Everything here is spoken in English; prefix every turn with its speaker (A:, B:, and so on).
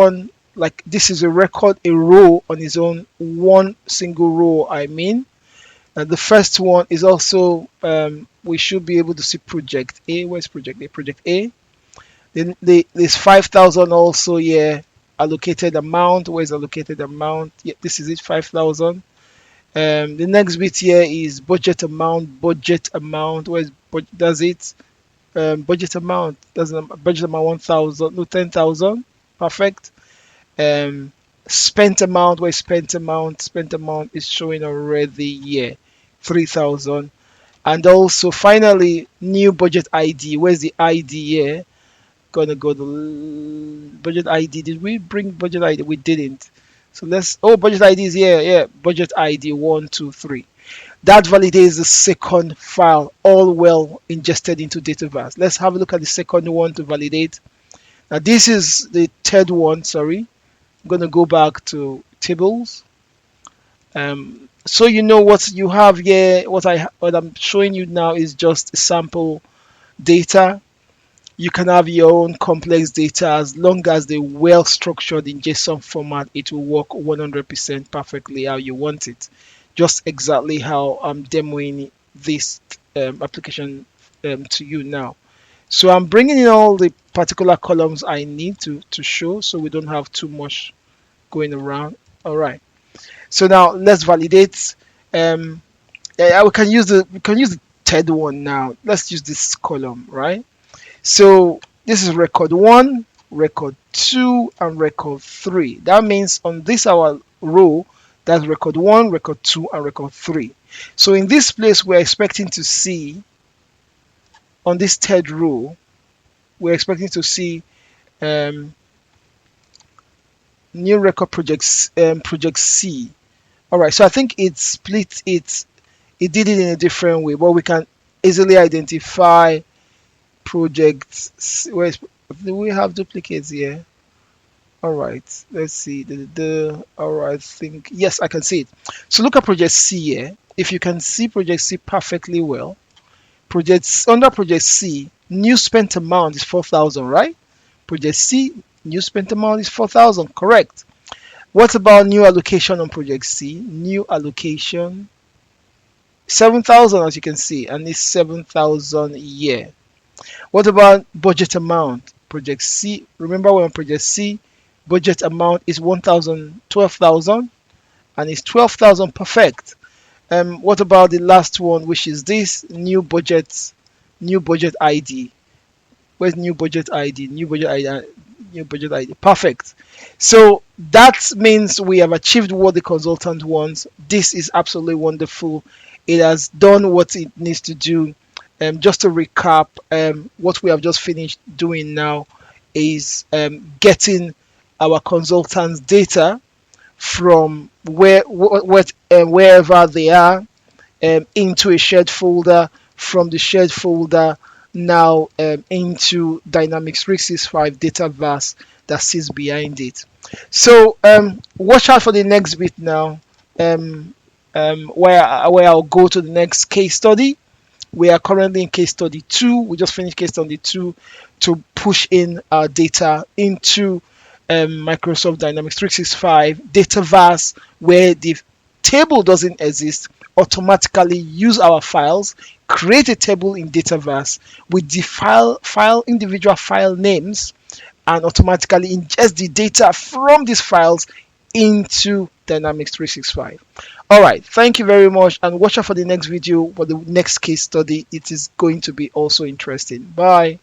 A: one, like this is a record, a row on its own, one single row, I mean. And the first one is also, we should be able to see project A. Where's project A? Project A. Then there's 5,000 also here, allocated amount. Where's allocated amount? Yeah, this is it, 5,000. The next bit here is budget amount. Budget amount. Where's does it? Budget amount. Does budget amount 1,000? No, 10,000. Perfect. Spent amount. Where's spent amount? Spent amount is showing already here, 3,000. And also finally new budget ID. Where's the ID here? Gonna go to budget ID. Did we bring budget ID? We didn't. So let's, oh, budget ID is here. Yeah, budget ID 1, 2, 3. That validates the second file, all well ingested into Dataverse. Let's have a look at the second one to validate. Now this is the third one. Sorry, I'm gonna go back to tables. So you know what you have here. What I'm showing you now is just sample data. You can have your own complex data as long as they're well structured in JSON format. It will work 100% perfectly how you want it. Just exactly how I'm demoing this application to you now. So I'm bringing in all the particular columns I need to show, so we don't have too much going around. All right. So now let's validate. We can use the third one now. Let's use this column, right? So this is record 1, record 2, and record 3. That means on this our row, that's record 1, record 2, and record 3. So in this place, we're expecting to see, on this third row, we're expecting to see new record projects, project C. All right, so I think it split it. It did it in a different way, but we can easily identify projects. Where do we have duplicates here? All right, let's see. All right, I think yes, I can see it. So look at project C here. If you can see project C perfectly well, under project C, new spent amount is 4,000, right? Project C, new spent amount is 4,000, correct? What about new allocation on project C? New allocation 7,000, as you can see, and it's 7,000 here. What about budget amount? Project C, remember when project C, budget amount is 1,000, 12,000, and it's 12,000, perfect. What about the last one, which is this new budget ID? Where's new budget ID? New budget ID, perfect. So that means we have achieved what the consultant wants. This is absolutely wonderful. It has done what it needs to do. Just to recap, what we have just finished doing now is getting our consultants' data from wherever they are into a shared folder, from the shared folder now into Dynamics 365 Dataverse that sits behind it. So watch out for the next bit now, where I'll go to the next case study. We are currently in case study 2. We just finished case study 2 to push in our data into Microsoft Dynamics 365 Dataverse, where the table doesn't exist. Automatically use our files, create a table in Dataverse with the individual file names, and automatically ingest the data from these files into Dynamics 365. All right, thank you very much, and watch out for the next video for the next case study. It is going to be also interesting. Bye.